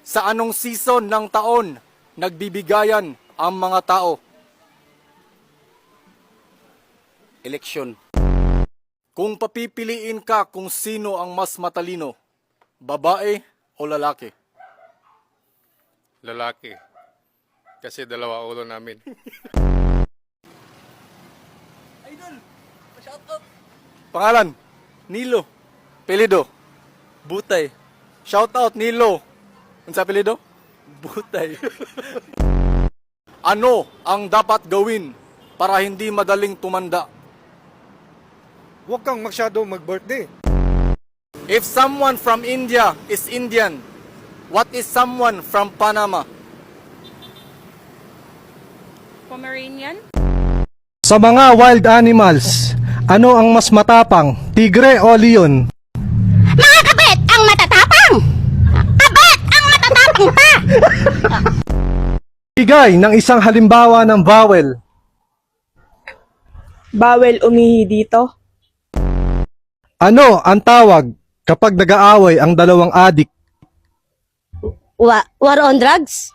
Sa anong season ng taon nagbibigayan ang mga tao? Eleksyon. Kung papipiliin ka kung sino ang mas matalino, babae o lalaki? Lalaki. Kasi dalawa ulo namin. Pangalan? Nilo. Pelido? Butay. Shoutout Nilo. Unsa pelido? Butay. Ano ang dapat gawin para hindi madaling tumanda? Huwag kang masyado mag-birthday. If someone from India is Indian, what is someone from Panama? Pomeranian? Sa mga wild animals, ano ang mas matapang, tigre o leon? Mga kabit, ang matatapang! Kabit, ang matatapang pa! Bigay ng isang halimbawa ng vowel. Bawal umihi dito. Ano ang tawag kapag nag-aaway ang dalawang adik? War on drugs?